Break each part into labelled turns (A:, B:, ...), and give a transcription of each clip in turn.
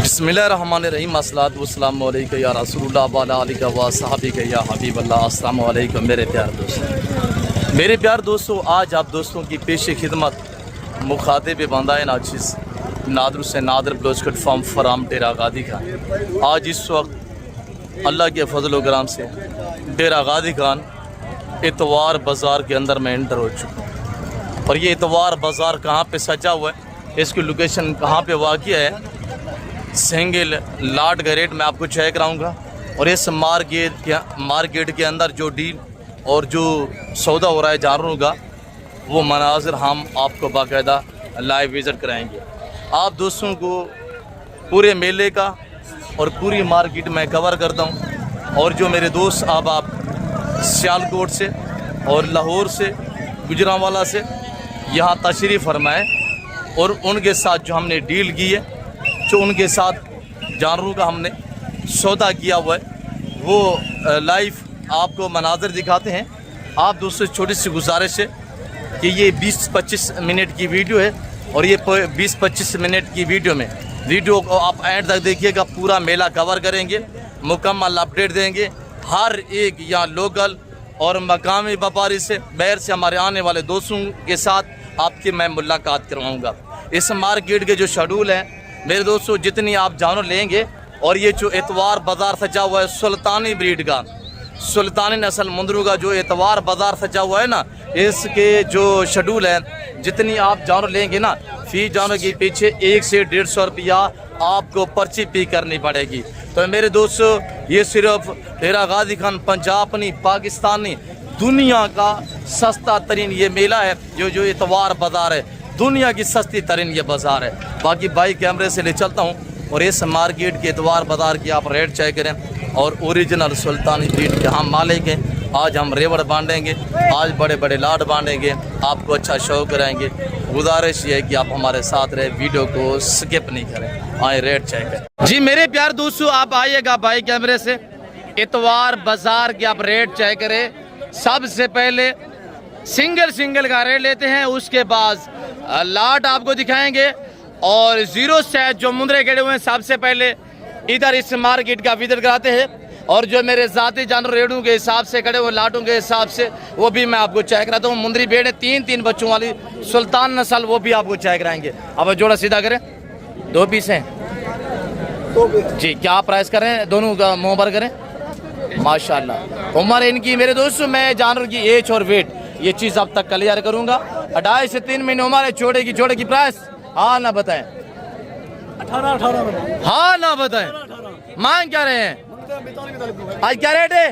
A: बिस्मिल्लाहिर्रहमानिर्रहीम अस्सलातु वस्सलामु अलैका या रसूलुल्लाह व अला आलिका व सहाबिका या हबीबल्लाह। अस्सलामु अलैकुम मेरे प्यार दोस्तों, आज आप दोस्तों की पेश खिदमत मुखातिब बंदाए नाचिस नादर से नादर ब्लोचकट फॉर्म फराम डेरा गादी खान। आज इस वक्त अल्लाह के फजल कराम से डेरा गादी खान इतवार बाज़ार के अंदर में एंटर हो चुका हूँ। और ये इतवार बाज़ार कहाँ पे सजा हुआ है, इसकी लोकेशन कहाँ पे वाक़िया है, सिंगल लाट का रेट मैं आपको चेक कराऊंगा। और इस मार्केट के अंदर जो डील और जो सौदा हो रहा है जानवरों का, वो मनाजिर हम आपको बाकायदा लाइव विज़िट कराएंगे। आप दोस्तों को पूरे मेले का और पूरी मार्केट में कवर करता हूँ। और जो मेरे दोस्त आप सियालकोट से और लाहौर से गुजरांवाला से यहाँ तशरीफ़ फरमाए और उनके साथ जो हमने डील की है, जो उनके साथ जानवरों का हमने सौदा किया हुआ है, वो लाइव आपको मनाज़र दिखाते हैं। आप दोस्तों छोटी सी गुजारिश है कि ये 20-25 मिनट की वीडियो है और ये 20-25 मिनट की वीडियो को आप एंड तक देखिएगा। पूरा मेला कवर करेंगे, मुकम्मल अपडेट देंगे। हर एक यहाँ लोकल और मकामी व्यापारी से बाहर से हमारे आने वाले दोस्तों के साथ आपकी मैं मुलाकात करवाऊँगा। इस मार्केट के जो शेड्यूल है मेरे दोस्तों, जितनी आप जानवर लेंगे, और ये जो एतवार बाज़ार सजा हुआ है सुल्तानी ब्रीड का, सुल्तानी नस्ल मुंदरू का जो एतवार बाज़ार सजा हुआ है ना, इसके जो शेड्यूल है, जितनी आप जानवर लेंगे ना, फी जानवर के पीछे 100 से 150 रुपया आपको पर्ची पे करनी पड़ेगी। तो मेरे दोस्तों, ये सिर्फ डेरा गादी खान पंजाब नहीं, पाकिस्तानी, दुनिया का सस्ता तरीन ये मेला है। जो एतवार बाज़ार है, दुनिया की सस्ती तरीन ये बाज़ार है। बाकी बाइक कैमरे से ले चलता हूँ और इस मार्केट के एतवार बाज़ार की आप रेट चेक करें। और ओरिजिनल सुल्तानी ब्रीड के हम मालिक हैं। आज हम रेवड़ बांधेंगे, आज बड़े बड़े लाड बांधेंगे, आपको अच्छा शो कराएंगे। गुजारिश ये है कि आप हमारे साथ रहे, वीडियो को स्किप नहीं करें। आए रेट चेक करें। जी मेरे प्यार दोस्तों, आप आइएगा बाइक कैमरे से, एतवार बाज़ार के आप रेट चेक करें। सबसे पहले सिंगल का रेट लेते हैं, उसके बाद लाट आपको दिखाएंगे। और जीरो से जो मुंदरे खड़े हुए हैं, सबसे पहले इधर इस मार्केट का विजिट कराते हैं। और जो मेरे ज़ाती जानवर रेडों के हिसाब से खड़े हुए, लाटों के हिसाब से, वो भी मैं आपको चेक कराता हूँ। मुंदरी भेड़ 3 बच्चों वाली सुल्तान नस्ल, वो भी आपको चेक कराएंगे। अब जोड़ा सीधा करें, 2 पीस हैं जी। क्या प्राइस करें, दोनों का मुँह भर करें। माशाल्लाह उम्र इनकी मेरे दोस्तों, मैं जानवर की एज और वेट ये चीज़ अब तक क्लियर करूँगा। 2.5 से 3 महीने उम्र है। जोड़े की प्राइस हाँ ना बताएं, 18 हाँ ना बताएं। मांग क्या रहे हैं आज, क्या रेट है?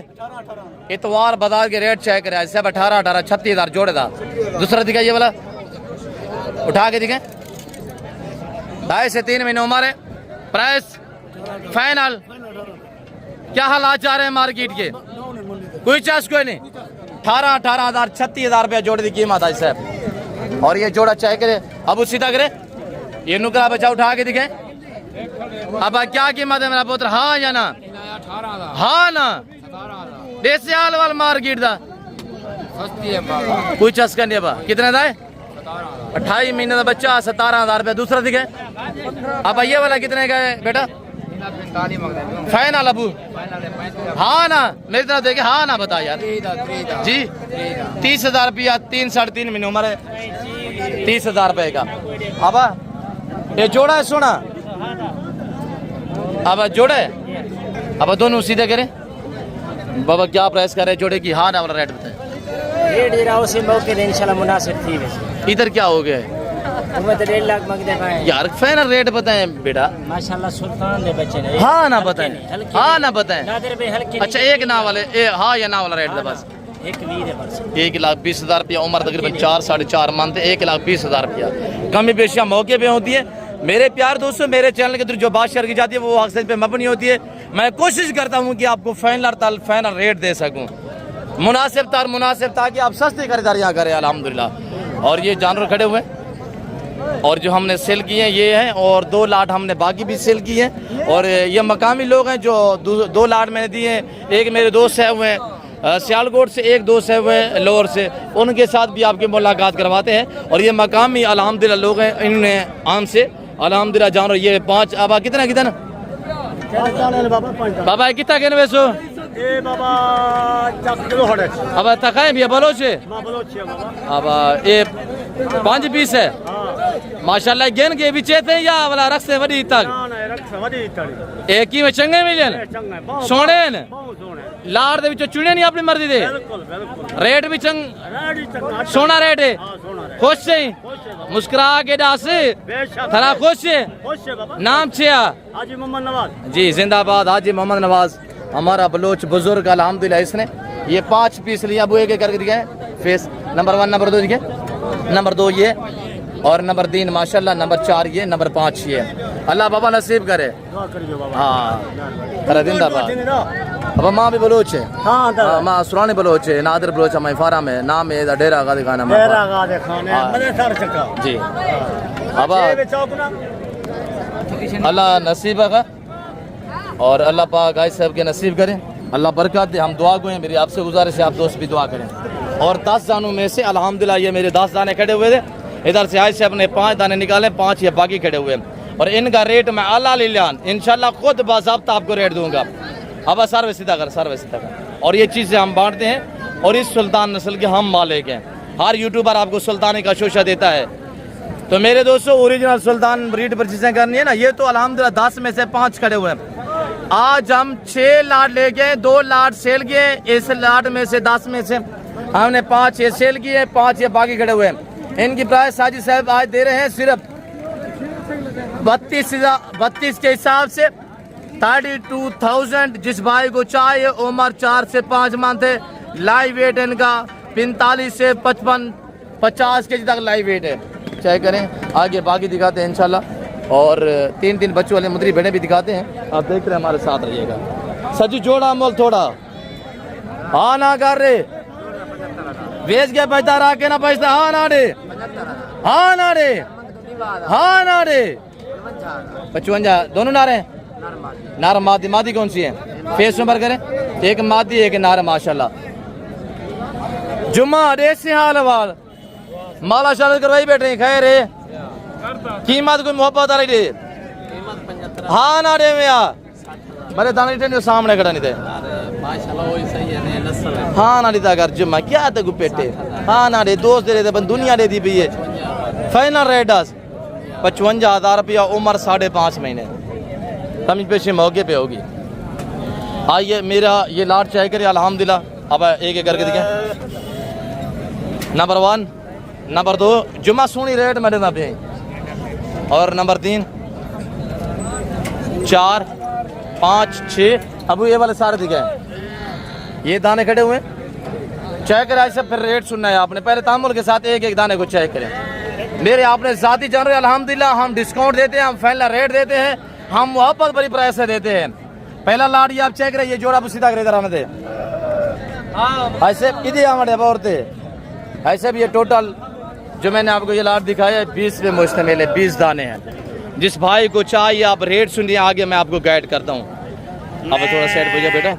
A: इतवार बाजार के रेट चेक करें। सब 18 36,000 जोड़ेदार। दूसरा दिखाइए वाला, उठा के दिखाएं। 2.5 से 3 महीने उम्र है। Price final. क्या हालात जा रहे हैं मार्केट के? कोई चार्ज कोई नहीं। 18,000 36,000 रुपया जोड़े की कीमत है साहब। और ये जोड़ा चेक करे, अब सीधा करे, ये नुकरा बच्चा उठा के दिखे। अब क्या कीमत है मेरा पुत्र, हाँ या ना? हाँ ना? देसी हाल वाल मार्केट दा कोई चस्का नहीं। अब कितने का है? 28 महीने का बच्चा, 17,000 रुपया। दूसरा दिखे। अब ये वाला कितने का है बेटा? फाइनल अबू हाँ ना? मेरी तरफ देखे हाँ ना बता यार जी। 30,000 रुपया, 3 साढ़े 3 महीने उम्र है, 30,000 रुपये का। अब ये जोड़ा है, सुना अब जोड़े। अब दोनों सीधे करें बाबा। क्या प्राइस कर रहे जोड़े की? हाँ ना वाला रेट बताए। इधर क्या हो गया है यार? फाइनल रेट बताएं बेटा। माशाल्लाह सुल्तान दे बच्चे ने। हाँ ना बताएं, हाँ ना बताएं। अच्छा एक ना वाले हाँ या ना वाला रेट बस। 1,20,000 रुपया उम्र, तकरीबन 4 साढ़े 4 मंथ, 1,20,000 रुपया। कमी बेशियाँ मौके पे होती है। मेरे प्यार दोस्तों, मेरे चैनल के थ्रू जो बात शेयर की जाती है वो अक्सर पे मबनी होती है। मैं कोशिश करता हूँ कि आपको फाइनल रेट दे सकूँ, मुनासिब ताकि आप सस्ती खरीदारियाँ करें अल्हम्दुलिल्लाह। और ये जानवर खड़े हुए और जो हमने सेल किए हैं ये हैं, और 2 लाट हमने बाकी भी सेल किए हैं। और ये मकामी लोग हैं जो 2 लाट मैंने दिए हैं। एक मेरे दोस्त है हुए सियालकोट से, एक दोस्त है हुए लाहौर से, उनके साथ भी आपकी मुलाकात करवाते हैं। और ये मकामी अल्हम्दुलिल्लाह लोग हैं, इन्होंने आम से अल्हम्दुलिल्लाह जानवर ये 5 अब कितना बाबा कितना कहने वैसो अब तक है भैया बलोच है अब ये 5 पीस है माशाल्लाह गेन के पीछे थे या वाला रख से वडी तक एक ही में चंगे मिलन सोने ने लाड़ दे विचों चुने नहीं अपनी मर्जी दे रेट भी चंग सोना रेट है खुश से मुस्कुरा के डास थरा खुश है नाम छिया
B: हाजी मोहम्मद नवाज
A: जी जिंदाबाद हाजी मोहम्मद नवाज हमारा बलोच बुजुर्ग अल्हम्दुलिल्लाह इसने ये 5 पीस लिया अबू एक करके दिया है फेस नंबर 1 नंबर 2 दिखे नंबर 2 ये और नंबर 3 माशाल्लाह नंबर 4 ये नंबर 5 ये अल्लाह बाबा नसीब करे हाँ तेरा जिंदाबाद अब माँ भी बलोच है हाँ माँ सुरानी बलोच है नादर बलोच हमारे फारा में नाम है डेरा गा दिखाना जी अब अल्लाह नसीब का और अल्लाह पाक गाय साहब के नसीब करें अल्लाह बरकत दे हम दुआ गए मेरी आपसे गुजारिश है आप दोस्त भी दुआ करें और 10 दानों में से अल्हम्दुलिल्लाह ये मेरे 10 दाने खड़े हुए थे इधर से आज से अपने 5 दाने निकाले 5 ये बाकी खड़े हुए और इनका रेट मैं अल्लाह लिलान इंशाल्लाह खुद बाज़ाब्ता आपको रेट दूंगा अब सर्वे सीधा कर और ये चीज़ें हम बांटते हैं और इस सुल्तान नस्ल के हम मालिक हैं हर यूट्यूबर आपको सुल्तानी का शोशा देता है तो मेरे दोस्तों ओरिजिनल सुल्तान ब्रीड पर चीज़ें करनी है ना ये तो अल्हम्दुलिल्लाह 10 में से 5 खड़े हुए हैं आज हम 6 लाट ले गए 2 लाट सेल किए इस लाट में से 10 में से हमने 5 ये सेल किए 5 ये बाकी खड़े हुए हैं इनकी प्राइस साजिद साहब आज दे रहे हैं सिर्फ 32 के हिसाब से 32,000 जिस भाई को चाहिए उम्र 4 से 5 मंथ है लाइव वेट इनका 45 से 55-50 के जी तक लाइव वेट है चेक करें आगे बाकी दिखाते हैं इंशाल्लाह और 3 बच्चों वाले मुद्री भेड़े भी दिखाते हैं आप देख रहे हैं हमारे साथ रहिएगा सजी जोड़ा मोल थोड़ा हाँ ना कर रहे वेच के पैसा रहा के ना पैसा हाँ ना रे हाँ ना रे हाँ ना रे 55 दोनों नारे नार मादी मादी कौन सी है फेस नंबर करें एक मादी एक नार माशाल्लाह जुम्मा देसी हाल वाल माला शाल करवाई बैठे खैर है कीमत कोई मोहब्बत आ रही है हाँ ना रे मैं मेरे दाने टेंडो सामने खड़ा नहीं थे
B: माशाल्लाह वही सही है ने नस्ल है
A: हाँ ना दिता कर जुम्मा क्या था गुपेटे हाँ ना रे दोस्त दे रहे थे बन दुनिया दे दी भी है फाइनल रेट 55,000 रुपया उम्र 5.5 महीने समझ पेशे मौके पे होगी आइए मेरा ये लाट चाहे करे अल्हम्दुलिल्लाह अब एक करके दिखे नंबर 1 नंबर 2 जुम्मा सोनी रेट मेरे ना पे और नंबर 3 4 5 6 अब ये वाले सारे दिखे ये दाने खड़े हुए चेक करें ऐसे फिर रेट सुनना है आपने पहले तामुल के साथ एक दाने को चेक करें मेरे आपने जाती जान रहे अल्हम्दुलिल्लाह हम डिस्काउंट देते हैं हम फाइनल रेट देते हैं हम मोहब्बत बड़ी प्राइस से देते हैं पहला लाट ये आप चेक करें ये जोड़ा सीधा करे इधर आने दे ऐसे इधर हमारे औरते ऐसे भी ये टोटल जो मैंने आपको ये लाट दिखाया है 20 पे मुश्तमिल है 20 दाने हैं जिस भाई को चाहिए आप रेट सुनिए आगे मैं आपको गाइड करता हूँ अब थोड़ा साइड हो जाए बेटा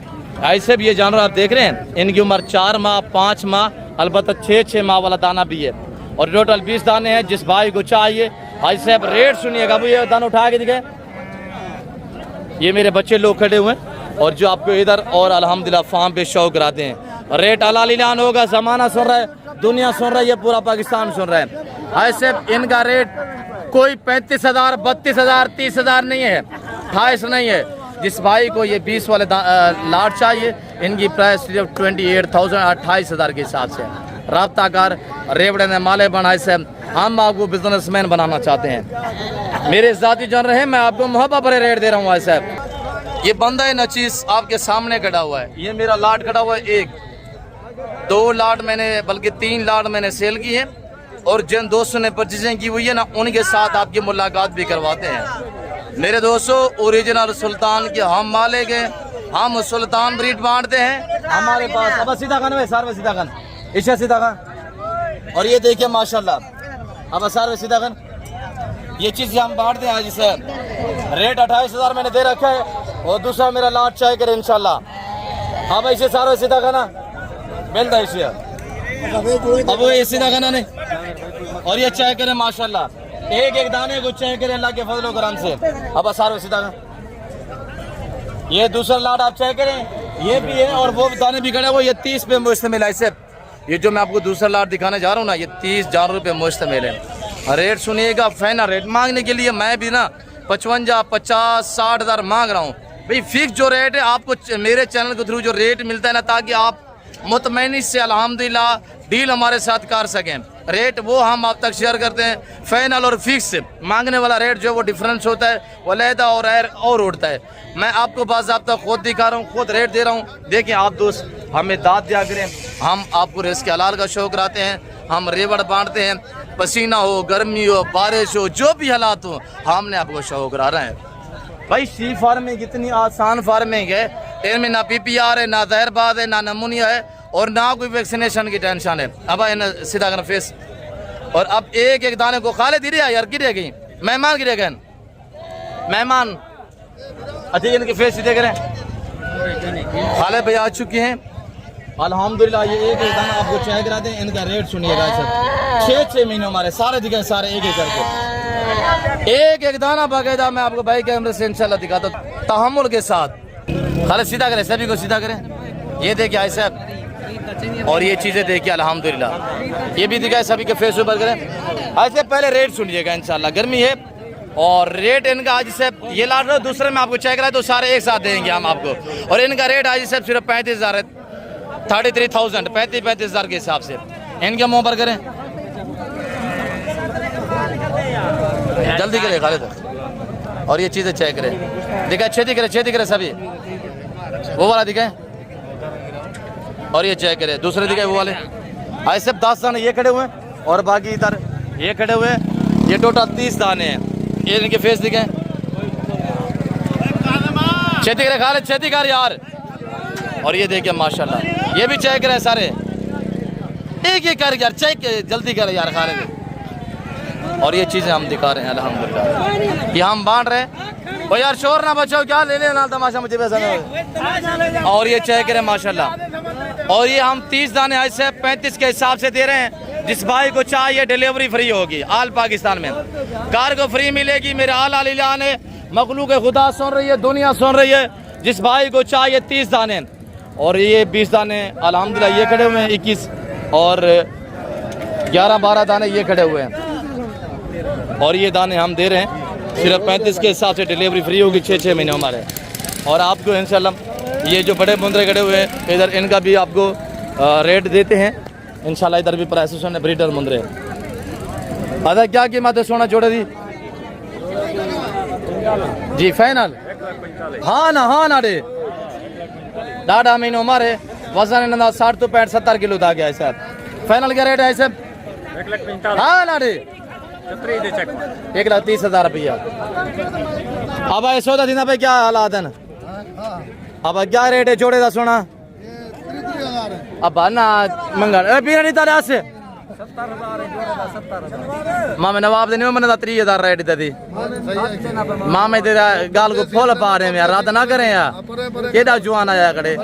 A: ऐसे भी ये जानवर आप देख रहे हैं इनकी उम्र 4 माह 5 माह अलबत्ता 6 माह वाला दाना भी है और टोटल 20 दाने हैं जिस भाई को चाहिए ऐसे आप रेट सुनिएगा वो ये दाना उठा के दिखे ये मेरे बच्चे लोग खड़े हुए हैं और जो आपको इधर और अल्हम्दुलिल्लाह फार्म पे शौक कराते हैं रेट अलान होगा जमाना सुन रहा है दुनिया सुन रही है पूरा पाकिस्तान सुन रहा है ऐसे इनका रेट कोई 35,000 32,000 30,000 नहीं है 28 नहीं है जिस भाई को ये 20 वाले लाट चाहिए इनकी प्राइस सिर्फ 28,000 के हिसाब से रब्ता कर रेवड़े ने माले बनाए से हम आपको बिजनेसमैन बनाना चाहते हैं मेरे जाती जान रहे हैं मैं आपको मोहब्बत भरे रेट दे रहा हूँ साहब ये बंदा है नचीस आपके सामने खड़ा हुआ है ये मेरा लाट खड़ा हुआ है 2 लाट मैंने बल्कि 3 लाट मैंने सेल की है और जिन दोस्तों ने परचेजिंग की हुई है ना उनके साथ आपकी मुलाकात भी करवाते हैं मेरे दोस्तों ओरिजिनल सुल्तान के हम मालिक हैं हम सुल्तान ब्रीड बांटते हैं हमारे पास अब सीधा खान में सारे सीधा खान इसे सीधा खान और ये देखिए माशाल्लाह अब सारे सीधा खान ये चीज़ हम बांटते हैं आज से रेट 28,000 मैंने दे रखा है और दूसरा मेरा लाट चाय करे इंशाल्लाह हाँ भाई इसे सारे सीधा खाना मिलता है इसे अब वो ये सीधा खाना नहीं और ये चाय करे माशाल्लाह एक दाने को चाय करे अल्लाह के फजल करम से अब सारे सीधा खाना ये दूसरा लाट आप चेक करें, ये भी है और वो दाने भी खड़े हुए, ये 30 पे मुश्तमिल है। इसे ये जो मैं आपको दूसरा लाट दिखाने जा रहा हूँ ना, ये 30,000 रुपये मुश्तमिल है। रेट सुनिएगा, फाइनल रेट मांगने के लिए मैं भी ना 55, 50, 60 हज़ार मांग रहा हूँ भाई। फिक्स जो रेट है आपको मेरे चैनल के थ्रू जो रेट मिलता है ना, ताकि आप मुतमईन से अल्हम्दुलिल्लाह डील हमारे साथ कर सकें। रेट वो हम आप तक शेयर करते हैं, फाइनल और फिक्स। मांगने वाला रेट जो वो डिफरेंस होता है, वो अलहदा और उड़ता है। मैं आपको बाज़ाब्ता खुद दिखा रहा हूँ, खुद रेट दे रहा हूँ। देखिए आप दोस्त, हमें दाद दिया करें, हम आपको रिज़्क़ हलाल का शौक़ कराते हैं, हम रेवड़ बांटते हैं, पसीना हो, गर्मी हो, बारिश हो, जो भी हालात हो, हमने आपको शौक़ करा रहे हैं भाई। सी फार्मिंग इतनी आसान फार्मिंग है, इनमें ना PPR है, ना जहरबाद है, ना नमूनिया है और ना कोई वैक्सीनेशन की टेंशन है। अब इन सीधा करना फेस, और अब एक एक दाने को खा ले धीरे यार, गिरे गई मेहमान, गिरे गए मेहमान। अच्छा इनके फेस सीधे करें, खाले भैया आ चुके हैं अल्हम्दुलिल्लाह। ये एक एक दाना आपको चेक करा दें, इनका रेट सुनिएगा सर। 6-6 महीने हमारे सारे दिखे, सारे एक एक करके, एक एक दाना बाकायदा मैं आपको भाई कैमरे से इंशाल्लाह दिखाता हूँ तहम्मुल के साथ। खाले सीधा करें, सभी को सीधा करें। ये देखिए आई साहब, और ये चीज़ें देखिए अल्हम्दुलिल्लाह, ये भी दिखाए सभी के फेस ऊपर करें। ऐसे पहले रेट सुनिएगा इंशाल्लाह, गर्मी है और रेट इनका आज से ये लाट दूसरे में आपको चेक करा तो सारे एक साथ देंगे हम आपको। और इनका रेट आज से सिर्फ 35,000 है, 33,000, 35,000 के हिसाब से। इनके मुँह पर करें, जल्दी करें खालिद। और ये चीज़ें चेक करें, दिखाए छेती करे, छेती करे सभी, वो वाला दिखाए और ये चेक करें, दूसरे दिखाए वो वाले। आज सिर्फ 10 दाने ये खड़े हुए हैं और बाकी इधर ये खड़े हुए हैं, ये टोटल 30 दाने हैं। ये इनके फेस दिखाए, छेती करे खालिद, छेती कर यार। और ये देखिए माशाल्लाह, ये भी चेक करें सारे, एक एक कर यार, चेक जल्दी करें यार खालिद। और ये चीज़ें हम दिखा रहे हैं अल्हम्दुलिल्लाह, ये हम बांट रहे हैं। और यार शोर ना बचाओ, क्या ले लेना तमाशा, मुझे पैसा नहीं। और ये चेक करें माशाल्लाह, और ये हम 30 दाने आज से 35 के हिसाब से दे रहे हैं। जिस भाई को चाहिए डिलीवरी फ्री होगी आल पाकिस्तान में, कार को फ्री मिलेगी। मेरे आला ने मखलूक खुदा सुन रही है, दुनिया सुन रही है। जिस भाई को चाहिए 30 दाने, और ये 20 दाने अल्हम्दुलिल्लाह ये खड़े हुए हैं, 21 और 11-12 दाने ये खड़े हुए हैं। और ये दाने हम दे रहे हैं सिर्फ 35 के हिसाब से, डिलीवरी फ्री होगी 6-6 महीने हमारे। और आपको इंशाल्लाह ये जो बड़े मुंदरे खड़े हुए हैं इधर, इनका भी आपको रेट देते हैं इंशाल्लाह। इधर भी प्राइसेस है ब्रीडर मुंदरे। अदा क्या कीमत है सोना जोड़े दी जी? फाइनल हाँ ना रे डाढ़ा महीने हमारे वजन इन्होंने 60 तो 65-70 किलो था गया सर। फाइनल क्या रेट है सर?
B: 1,45,000
A: हाँ ना रे 1,30,000 रुपया। अब ये 14 दिन पे क्या हालात है? अब क्या रेट है जोड़े का सोना? अब ना मंगल पीरा नहीं तारे से
B: 70,000
A: मामे नवाब देने मैंने 30,000 रेट दी मामे तेरा गाल को फुल पा रहे हैं यार, रात ना करें यार। केड़ा जुआन आया खड़े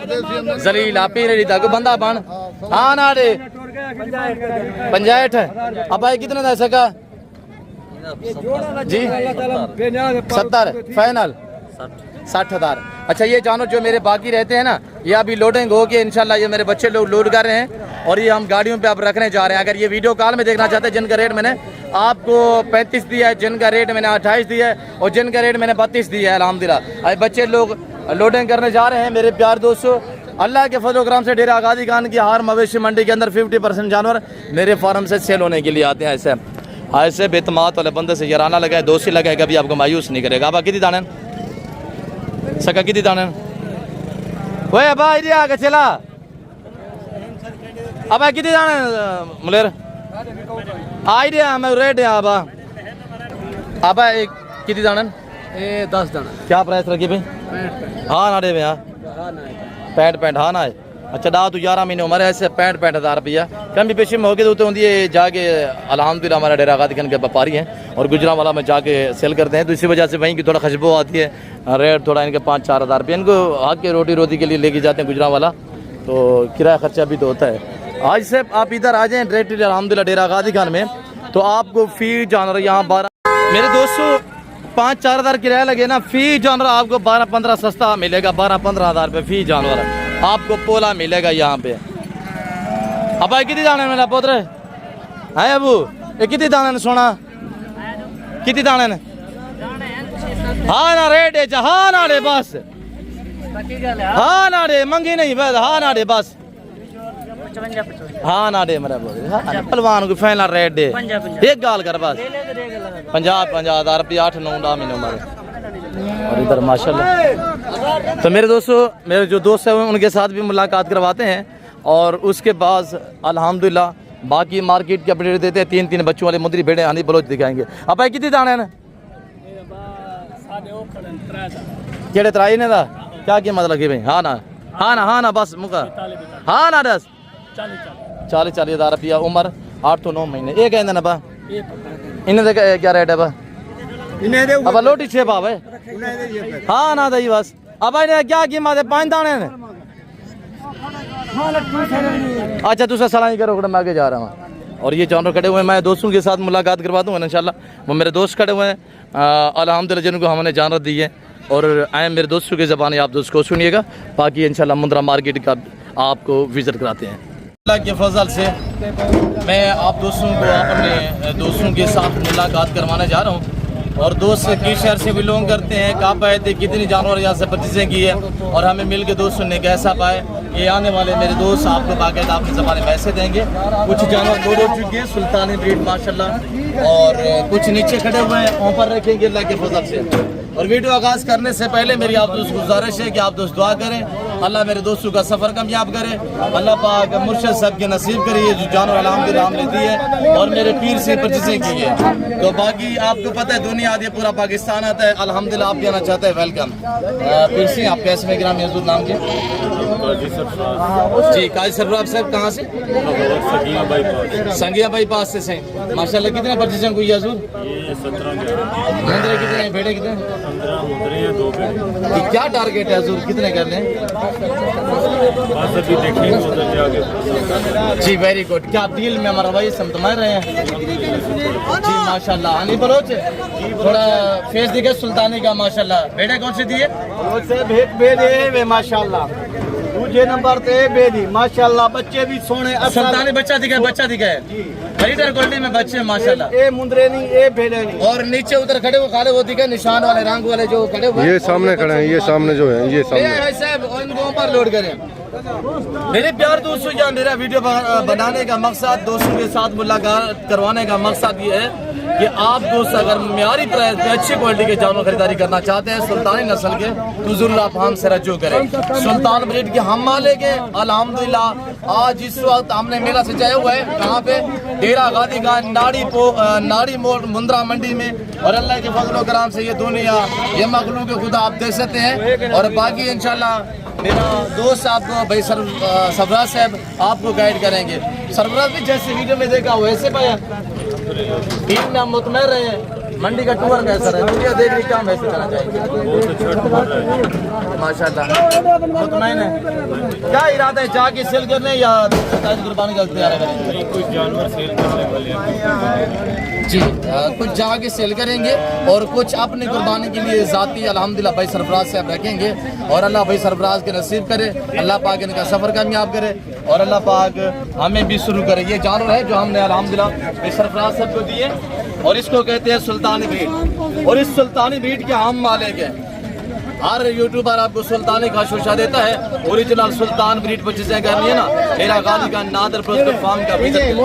A: जलीला पीरे नहीं था कोई बंदा बन। हाँ ना रे 65। अब भाई कितने दे सका जी? 70 फाइनल 60,000। अच्छा ये जानो जो मेरे बाकी रहते हैं ना, ये अभी लोडिंग हो के इंशाल्लाह ये मेरे बच्चे लोग लोड कर रहे हैं और ये हम गाड़ियों पे अब रखने जा रहे हैं। अगर ये वीडियो कॉल में देखना चाहते हैं, जिनका रेट मैंने आपको 35 दिया है, जिनका रेट मैंने 28 दिया है और जिनका रेट मैंने 32 दिया है अल्हम्दुलिल्लाह। अब बच्चे लोग लोडिंग करने जा रहे हैं। मेरे प्यार दोस्तों, अल्लाह के फजल-ओ-करम से डेरा गाजी खान की हर मवेशी मंडी के अंदर 50% जानवर मेरे फार्म से सेल होने के लिए आते हैं। ऐसे बेतमात वाले बंदे से याराना लगा है, दोस्ती लगा है, कभी आपको मायूस नहीं करेगा। अब कितनी दाने सका कितनी दाने वो भाई दिया के चला अब कितनी दाने मुलेर आइडिया मैं रेट है। अब एक कितनी दाने?
B: 10 दाना।
A: क्या प्राइस रखी भाई? हाँ ना रे भैया 65 हाँ ना है। अच्छा डा तू 11 महीने उम्र है, ऐसे 65,000 रुपया कमी पेशी में होगी तो होती है। जाके अल्हम्दुलिल्लाह हमारा डेरा गाजी खान के व्यापारी हैं और गुजरावाला में जाके सेल करते हैं, तो इसी वजह से वहीं की थोड़ा खुशबू आती है। रेट थोड़ा इनके 5-4 हज़ार रुपये इनको हक के रोटी के लिए लेके जाते हैं गुजरावाला, तो किराया खर्चा भी तो होता है। आज से आप इधर आ जाएँ डायरेक्टली अल्हम्दुलिल्लाह डेरा गाजी खान में, तो आपको फी जानवर यहाँ 12 मेरे दोस्तों 5-4 हज़ार किराया लगे ना, फी जानवर आपको 12-15 सस्ता मिलेगा। 12-15 हज़ार रुपये फी जानवर आपको पोला मिलेगा यहाँ पे। अब भाई कितनी दाने मेरा पुत्र है अबू, ये कितनी दाने सोना, कितनी दाने ने? हाँ ना रेट है, हाँ ना रे बस, हाँ ना रे मंगी नहीं बस, हाँ ना रे बस, हाँ ना दे मेरा पहलवान को फैला रेट दे, एक गाल कर बस 50-50 हज़ार रुपया 8-9 महीनों मारे। और इधर माशाल्लाह। तो मेरे दोस्तों, मेरे जो दोस्त हैं उनके साथ भी मुलाकात करवाते हैं और उसके बाद अल्हम्दुलिल्लाह बाकी मार्केट के अपडेट देते हैं। 3-3 बच्चों वाले मुंदरी भेड़े आनी बलोच दिखाएंगे। अब भाई कितनी दाने हैं? केड़े त्राई ने दा क्या कीमत लगी भाई? हाँ ना, हाँ ना, हाँ ना बस मुका, हाँ ना 10 40 हज़ार रुपया उम्र 8-9 महीने। ये कहते ना बा इन्हें दे क्या रेट है बा? अब लोटी 6 पाव है, हाँ ना दही बस। अब इन्हें क्या कीमत है? 5 दाने ने। अच्छा तुझे सलाही करो, मैं आगे जा रहा हूँ। और ये जानवर खड़े हुए हैं, मैं दोस्तों के साथ मुलाकात करवा दूँगा इंशाल्लाह। वो मेरे दोस्त खड़े हुए हैं अल्हम्दुलिल्लाह जिनको हमने जानवर दी है। और आए मेरे दोस्तों की ज़बान आप दोस्त को सुनिएगा, बाकी इंशाल्लाह मुंद्रा मार्केट का आपको विज़िट कराते हैं। अल्लाह के फजल से मैं आप दोस्तों को अपने दोस्तों के साथ मुलाकात करवाने जा रहा हूँ। और दोस्त किस शहर से बिलोंग करते हैं, कहाँ पाए थे, कितनी जानवर यहाँ से परचेजिंग की है और हमें मिल के दोस्तों ने कैसा पाए, ये आने वाले मेरे दोस्त आपको बाकायदा अपने ज़बान में पैसे देंगे। कुछ जानवर लोड हो चुके हैं सुल्तानी ब्रीड माशाल्लाह, और कुछ नीचे खड़े हुए हैं, ऊपर रखेंगे अल्लाह के फजल से। और वीडियो आगाज़ करने से पहले मेरी आप दोस्त गुजारिश है कि आप दोस्त दुआ करें, अल्लाह मेरे दोस्तों का सफ़र कामयाब करे, अल्लाह पाक मुर्शिद साहब के नसीब करिए जो जानवर अल्हम्दुलिल्लाह हमने दी है और मेरे पीर से परचेजिंग की है। तो बाकी आपको पता है दुनिया आती है, पूरा पाकिस्तान आता है, अल्हम्दुलिल्लाह आप कहना चाहते हैं वेलकम। पीर सिंह आप कैसे में ग्राम हजूर नाम के जी काजी सरफराज साहब कहाँ से? संगिया बाईपास से माशाल्लाह। कितने परचेजिंग हुई हजूर? कितने भेड़े कितने? 15 क्या टारगेट है हजूर, कितने कर लें? जी वेरी गुड। क्या डील में हमारा भाई समझ रहे हैं जी माशाल्लाह। अली बलोच थोड़ा फेस दिखे सुल्तानी का माशाल्लाह। भेड़े कौन सी दिए?
C: भेड़े माशाल्लाह दूसरे नंबर पे बेली माशाल्लाह, बच्चे भी सोने
A: सुल्तानी बच्चा दिखा, बच्चा दिखा है खरीदर क्वालिटी में बच्चे माशाल्लाह।
C: ए मुंदरे नहीं, ए भेड़े नहीं।
A: और नीचे उधर खड़े वो काले वो दिखे निशान वाले रंग वाले जो खड़े हुए,
D: ये सामने खड़े हैं, ये सामने जो है ये सामने
A: साहब इनको ऊपर लोड करें। मेरे प्यार दोस्तों, या मेरा वीडियो बनाने का मकसद, दोस्तों के साथ मुलाकात करवाने का मकसद ये है कि आप दोस्त अगर म्यारी प्राइस पे अच्छी क्वालिटी के जानवर खरीदारी करना चाहते हैं सुल्तानी नस्ल के, तो जरूर आप हमसे रजू करें। सुल्तान ब्रीड के हम माले के अल्हम्दुलिल्लाह आज इस वक्त हमने मेला सजाया हुआ है कहाँ पे? डेरा गादी का नाड़ी मोड़ मुंद्रा मंडी में। और अल्लाह के फजल कराम से ये दुनिया ये मखलूक के खुदा आप देख सकते हैं। और बाकी इंशाल्लाह मेरा दोस्त आपको भाई सरफराज साहब आपको गाइड करेंगे। सरफराज भी जैसे वीडियो में देखा वैसे पाया टीम में मुतमैन रहे हैं। मंडी का टूर कैसा है? दुनिया देख रही काम वैसे करना चाहिए माशाल्लाह। मुतमैन है। क्या इरादा है, जाके सेल करने या कुर्बानी का इख्तियार है?
B: कुछ जानवर सेल करने वाले
A: जी कुछ जाके सेल करेंगे और कुछ अपनी कुर्बानी के लिए ज़ाती अल्हम्दुलिल्लाह भाई सरफराज साहब रखेंगे। और अल्लाह भाई सरफराज के नसीब करे, अल्लाह पाक इनका सफ़र कामयाब करे और अल्लाह पाक हमें भी शुरू करे। ये जानवर है जो हमने अल्हम्दुलिल्लाह भाई सरफराज साहब को दिए और इसको कहते हैं सुल्तानी ब्रीड। और इस सुल्तानी ब्रीड के हम मालिक हैं। हर यूट्यूबर आपको सुल्तानी का शोशा देता है, ओरिजिनल सुल्तान ब्रीड पर चीजें करनी है ना, मेरा गाली का नादर फार्म का विजिट।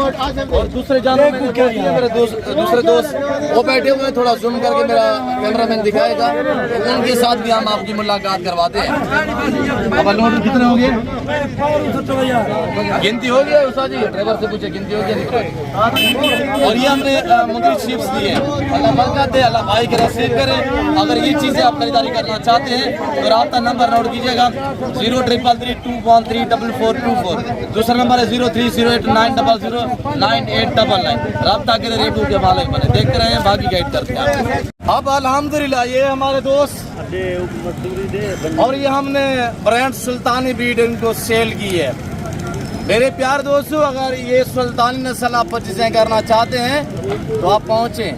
A: और दूसरे जानवर में क्या है, मेरे दूसरे दोस्त वो बैठे हुए हैं, थोड़ा जूम करके मेरा कैमरामैन दिखाएगा, उनके साथ भी हम आपकी मुलाकात करवाते हैं। अब लोड कितने हो गए? गिनती हो गया उषा जी? ड्राइवर से पूछे गिनती हो गया। और ये हमने मुंदरी चिप्स दिए, अल्लाह बरकत दे, अल्लाह भाई के नसीब करे। अगर ये चीजें आप खरीदारी करना चाहते हैं तो राब्ता नंबर नोट कीजिएगा 0333244424। दूसरा नंबर है 030890098899। राब्ता के रेटू के मालिक बने, देखते रहे बाकी गाइड करते हैं। अब अल्हम्दुलिल्लाह ये हमारे दोस्त और ये हमने ब्रांड सुल्तानी ब्रीड इनको सेल की है। मेरे प्यार दोस्तों, अगर ये सुल्तानी नस्ल आप चीजें करना चाहते हैं तो आप पहुँचें,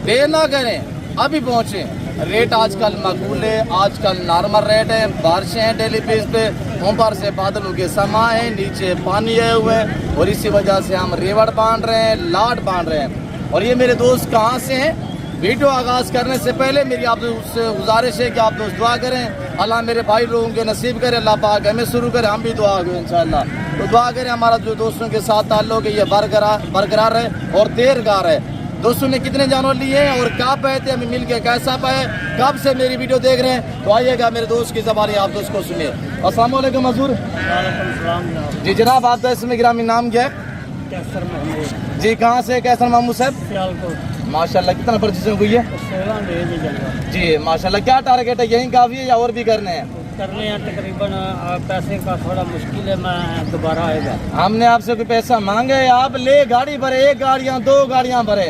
A: देर ना करें। अभी पहुँचे। रेट आजकल मकबूल है, आजकल नॉर्मल रेट है, बारिशें हैं डेली बेस पे, ऊपर से बादलों के समा है, नीचे पानी आए हुए है और इसी वजह से हम रेवड़ बांध रहे हैं, लाट बांध रहे हैं। और ये मेरे दोस्त कहाँ से हैं? वीडियो आगाज़ करने से पहले मेरी आप उससे गुजारिश है कि आप दोस्त दुआ करें, अल्लाह मेरे भाई लोगों के नसीब करे, अल्लाह पाक हमें शुरू करे, हम भी दुआ करें इंशाअल्लाह। तो दुआ करें हमारा जो दोस्तों के साथ ताल्लुक़ है ये बरकरार रहे और देरगार है। दोस्तों ने कितने जानवर लिए हैं और कब पाए थे, हमें मिल के कैसा पाए, कब से मेरी वीडियो देख रहे हैं, तो आइएगा मेरे दोस्त की ज़बानी आप दोस्त को सुनिए। अस्सलाम वालेकुम हजूर। जी जनाब, आपका इसमें गिरामी नाम क्या है?
B: कैसर महमूद।
A: जी कहाँ से कैसर महमूद साहब?
B: सियालकोट।
A: माशाल्लाह, कितना परचेसिंग हुई है?
B: 16 दे दी जलवा।
A: जी माशाल्लाह, क्या टारगेट है? यही काफ़ी है या और भी करने हैं?
B: करने हैं तकरीबन, पैसे का थोड़ा मुश्किल है, मैं दोबारा आएगा।
A: हमने आपसे कोई पैसा मांगे? आप ले गाड़ी भरे, 1 गाड़ियाँ 2 गाड़ियाँ भरे,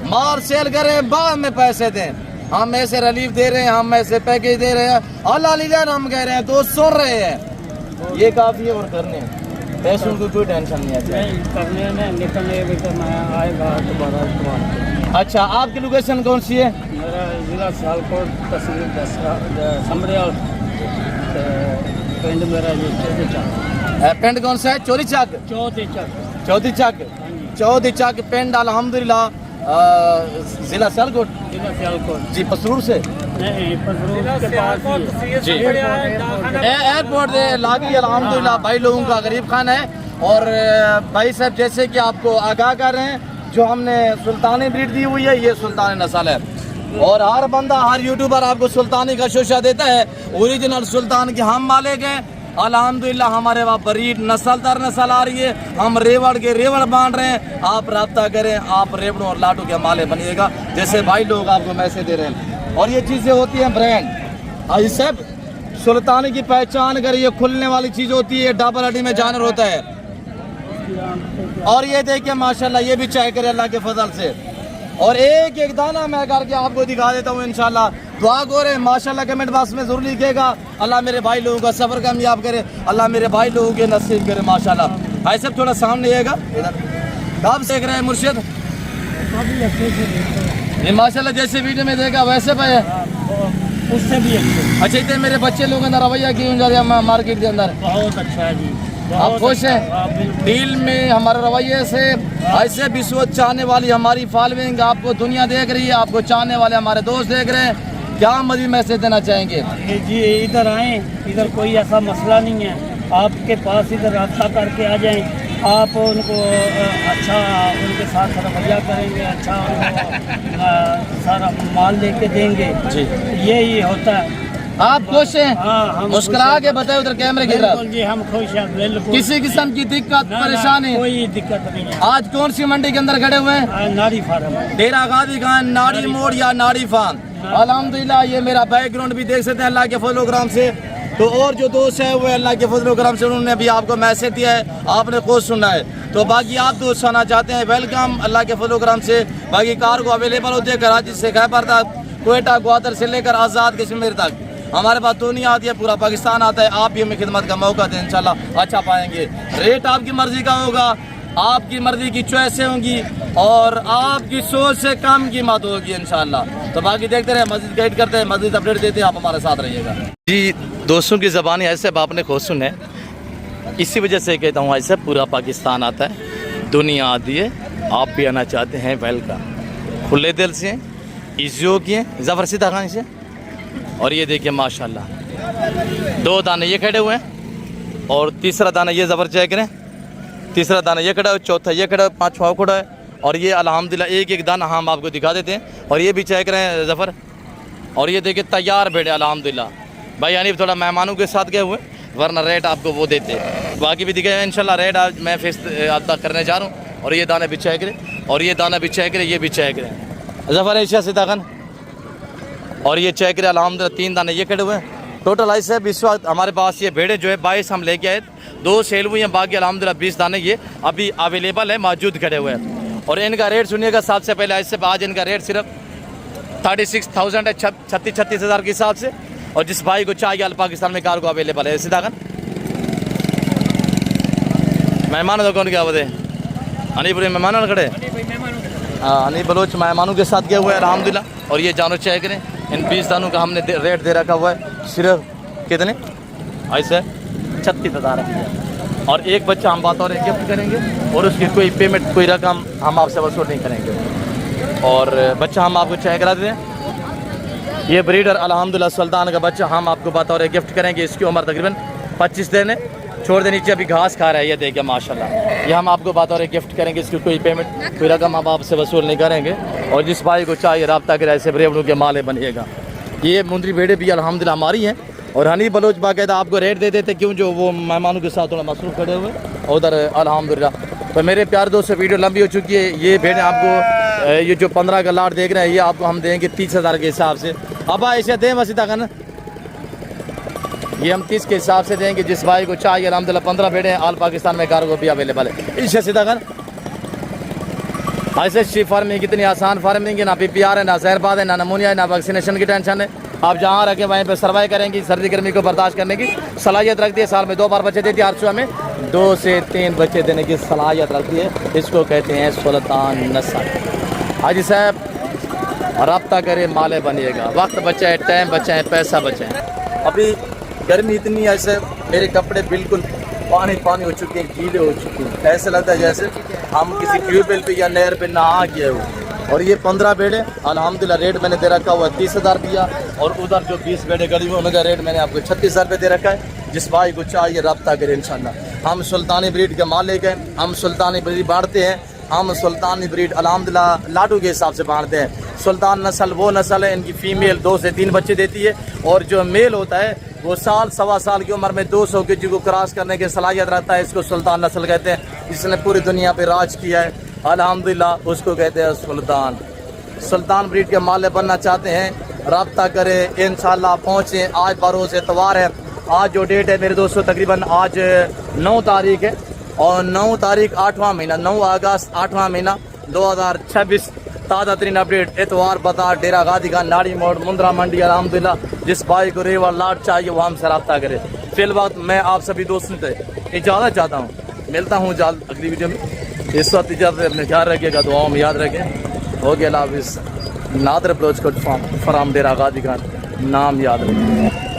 A: मार सेल करें, बाद में पैसे दें। हम ऐसे रिलीफ दे रहे हैं, हम ऐसे पैकेज दे रहे हैं, अल्लाह लीला हम कह रहे हैं, तो सुन रहे हैं, ये काफ़ी है और करने हैं। पैसों की कोई टेंशन नहीं है।
B: नहीं करने में निकलने भी तो मैं आएगा दोबारा इस्तेमाल।
A: अच्छा, आपकी लोकेशन कौन सी है?
B: मेरा ज़िला सियालकोट, तहसील समरियाल, पिंड मेरा ये चौथी चक।
A: पिंड कौन सा है? चौरी चक।
B: चौथी चक।
A: चौथी चक, चौथी चक पिंड अल्हम्दुलिल्लाह, जिला सियालकोट।
B: जिला सियालकोट
A: जी पसरूर से
B: नहीं, पसरूर के पास ही
A: जी एयरपोर्ट से लागी अल्हम्दुलिल्लाह भाई लोगों का गरीब खान है। और भाई साहब जैसे कि आपको आगाह कर रहे हैं, जो हमने सुल्तानी ब्रीड दी हुई है ये सुल्तानी नस्ल है और हर बंदा हर यूट्यूबर आपको सुल्तानी का शोशा देता है। ओरिजिनल सुल्तान के हम मालिक हैं अल्हम्दुलिल्लाह। हमारे वहाँ ब्रीड नस्ल दर नस्ल आ रही है, हम रेवड़ के रेवड़ बांध रहे हैं। आप रब्ता करें, आप रेवड़ों और लाटों के माले बनिएगा जैसे भाई लोग आपको मैसेज दे रहे हैं। और ये चीज़ें होती हैं ब्रांड। आज सब सुल्तानी की पहचान अगर ये खुलने वाली चीज़ होती है, डबल हड्डी में जानवर होता है। और ये देखिए माशाल्लाह, ये भी चाय करे अल्लाह के फजल से। और एक एक दाना मैं करके आपको दिखा देता हूँ इंशाल्लाह। दुआ करें माशाल्लाह, कमेंट बॉक्स में जरूर लिखिएगा, अल्लाह मेरे भाई लोगों का सफ़र कामयाब करे, अल्लाह मेरे भाई लोगों के नसीब करे माशाल्लाह। भाई साहब थोड़ा सामने आएगा इधर, कब देख रहे हैं मुर्शिद? ये माशाल्लाह जैसे वीडियो में देखा वैसे पे है,
B: उससे भी अच्छे।
A: अच्छा इतने मेरे बच्चे लोग अंदर रवैया क्यों जा रहे हैं मार्केट के अंदर?
B: बहुत अच्छा है जी,
A: आप खुश हैं? डील में हमारे रवैये से ऐसे विश्व चाहने वाली हमारी फॉलोइंग, आपको दुनिया देख रही है, आपको चाहने वाले हमारे दोस्त देख रहे हैं, क्या मजीद मैसेज देना चाहेंगे?
B: जी इधर आएँ, इधर कोई ऐसा मसला नहीं है, आपके पास इधर रास्ता करके आ जाएं, आप उनको अच्छा उनके साथ रवैया करेंगे, अच्छा उनको सारा माल लेके देंगे जी, यही होता है।
A: आप खुश हैं?
B: हाँ,
A: मुस्कुरा के बताए उधर कैमरे की तरफ।
B: जी हम खुश हैं बिल्कुल,
A: किसी किस्म की दिक्कत परेशानी?
B: कोई दिक्कत नहीं है।
A: आज कौन सी मंडी के अंदर खड़े हुए हैं?
B: नारी फार्म,
A: डेरा गाजी खान, नारी मोड़ या नारी फार्म। अल्हम्दुलिल्लाह ये मेरा बैकग्राउंड भी देख सकते हैं अल्लाह के फजल-ओ-करम से। तो और जो दोस्त है वो अल्लाह के फजल-ओ-करम से उन्होंने भी आपको मैसेज दिया है, आपने खुद सुना है। तो बाकी आप दोस्त सुनना चाहते हैं, वेलकम अल्लाह के फजल-ओ-करम से। बाकी कार को अवेलेबल होती है कराची से खैबर तक, कोयटा ग्वादर से लेकर आज़ाद कश्मीर तक हमारे पास दुनिया आती है, पूरा पाकिस्तान आता है। आप भी हमें खिदमत का मौका दें, इंशाल्लाह अच्छा पाएंगे। रेट आपकी मर्जी का होगा, आपकी मर्जी की चॉइसें होंगी और आपकी सोच से कम कीमत होगी इंशाल्लाह। तो बाकी देखते रहे, मस्जिद गाइड करते हैं, मस्जिद अपडेट देते हैं, आप हमारे साथ रहिएगा जी। दोस्तों की ज़बानी ऐसे आपने खुद सुने, इसी वजह से कहता हूँ ऐसे पूरा पाकिस्तान आता है, दुनिया आती है। आप भी आना चाहते हैं, वेलकम, खुले दिल से ईजी हो किए ज़फ़र सीधा खान से। और ये देखिए माशाल्लाह 2 दाने ये खड़े हुए हैं और तीसरा दाना ये ज़बर चेक करें, तीसरा दाना ये खड़ा है, चौथा ये खड़ा है, 5वां खड़ा है। और ये अल्हम्दुलिल्लाह एक एक दाना हम आपको दिखा देते हैं। और ये भी चेक करें ज़फ़र। और ये देखिए तैयार भेड़े अल्हम्दुलिल्लाह। भाई यानी थोड़ा मेहमानों के साथ गए हुए, वरना रेट आपको वो देते। बाकी भी दिखे इंशाल्लाह रेट आज मैं फिक्स अदा करने जा रहा हूँ। और ये दाना भी चेक करें, और ये दाना भी चेक करें, ये भी चेक करें ज़फ़र एशिया सीधा खान। और ये चेक करें अल्हम्दुलिल्लाह 3 दाने ये खड़े हुए हैं। टोटल ऐसे इस वक्त हमारे पास ये भेड़े जो है 22 हम लेके आए, 2 सेल हुई हैं, बाकी अल्हम्दुलिल्लाह 20 दाने ये अभी अवेलेबल है, मौजूद खड़े हुए हैं। और इनका रेट सुनिएगा सबसे पहले, ऐसे आज इनका रेट सिर्फ 36,000 है, 36 हज़ार के हिसाब से। और जिस भाई को चाहिए अल पाकिस्तान में कार को अवेलेबल है। सीधा खान मेहमान तो कौन क्या बता हनीपुर मेहमान खड़े, हाँ हनी बलोच मेहमानों के साथ गए हुए हैं अल्हम्दुलिल्लाह। और ये जानवर चेक करें, इन 20 दानों का हमने रेट दे रखा हुआ है सिर्फ कितने ऐसे 36,000 रुपये। और एक बच्चा हम बात और गिफ्ट करेंगे और उसकी कोई पेमेंट कोई रकम हम आपसे वसूल नहीं करेंगे। और बच्चा हम आपको चेक करा दें, ये ब्रीडर अल्हम्दुलिल्लाह सुल्तान का बच्चा हम आपको बतौर गिफ्ट करेंगे। इसकी उम्र तकरीबन 25 दिन है। छोड़ दे नीचे, अभी घास खा रहा है, ये देखिए माशाल्लाह। ये हम आपको बतौर गिफ्ट करेंगे। इसकी कोई पेमेंट कोई रकम हम आपसे वसूल नहीं करेंगे। और जिस भाई को चाहिए रब्ता करे, ऐसे रेवड़ों के माले बनिएगा। ये मुंदरी भेड़े भी अल्हम्दुलिल्लाह हमारी हैं। और हनी बलोच बाकायदा आपको रेट दे देते, क्यों जो वो मेहमानों के साथ थोड़ा मसरूफ़ खड़े हुए उधर अल्हम्दुलिल्लाह। तो मेरे प्यार दोस्तों, वीडियो लंबी हो चुकी है। ये भेड़ें आपको ये जो 15 का लाट देख रहे हैं, ये आपको हम देंगे 30,000 के हिसाब से। अब ऐसे दें वसी तक ना, ये हम 30 के हिसाब से देंगे। जिस भाई को चाहिए अल्हम्दुलिल्लाह 15 भेड़े ऑल पाकिस्तान में कार्गो भी अवेलेबल है। इसे सीधा कर ऐसे शी फार्मिंग कितनी आसान फार्मिंग है, ना PPR है, ना जहरबाद है, ना नमूनिया है, ना वैक्सीनेशन की टेंशन है। आप जहाँ रखें वहीं पे सर्वाइव करेंगी। सर्दी गर्मी को बर्दाश्त करने की सलाहियत रखती है। साल में 2 बार बच्चे देती है। 800 में 2 से 3 बच्चे देने की सलाहियत रखती है। इसको कहते हैं सुल्तान नस्ल। हाजी साहब रब्ता करे, माले बनिएगा। वक्त बचाए, टाइम बचाएं, पैसा बचाएं। अभी गर्मी इतनी है, ऐसे मेरे कपड़े बिल्कुल पानी पानी हो चुके हैं, गीले हो चुके हैं। ऐसा लगता है जैसे हम किसी ट्यूबवेल पे या नहर पे नहा गए हो। और ये 15 बेड़े अल्हम्दुलिल्लाह रेट मैंने दे रखा हुआ 30,000 रुपया। और उधर जो 20 बेड़े गड़ी हुए उनका रेट मैंने आपको 36,000 रुपये दे रखा है। जिस भाई को चाहिए रब्ता करे इंशाल्लाह। हम सुल्तानी ब्रीड के मालिक हैं, हम सुल्तानी ब्रीड बांटते हैं। हम सुल्तानी ब्रीड अल्हम्दुलिल्लाह लाडू के हिसाब से बांटते हैं। सुल्तान नस्ल वो नस्ल है, इनकी फ़ीमेल 2 से 3 बच्चे देती है। और जो मेल होता है वो साल सवा साल की उम्र में 200 के जी को क्रॉस करने की सलाहियत रखता है। इसको सुल्तान नस्ल कहते हैं। जिसने पूरी दुनिया पे राज किया है अल्हम्दुलिल्लाह, उसको कहते हैं सुल्तान। सुल्तान ब्रीड के माले बनना चाहते हैं, रब्ता करें, इंशाल्लाह पहुँचें। आज बरोज़ एतवार है। आज जो डेट है मेरे दोस्तों, तकरीबन आज 9 तारीख है। और 9 तारीख 8वां महीना, 9 अगस्त 8वां महीना 2026। ताज़ा तरीन अपडेट एतवार बाजार डेरा गादी का नाड़ी मोड़ मुंद्रा मंडी अल्हम्दुलिल्लाह। जिस भाई को रेवा लाट चाहिए वो हमसे रब्ता करे। फिल वक्त मैं आप सभी दोस्तों से इजाज़त चाहता हूँ। मिलता हूँ जल्द अगली वीडियो में। इस वक्त इजाज़त, अपने ख्याल रखिएगा, दुआओं में याद रखें। हो गया अल्लाह हाफ़िज़। नादर बलोच कोट फार्म डेरा गादी का नाम याद रखें।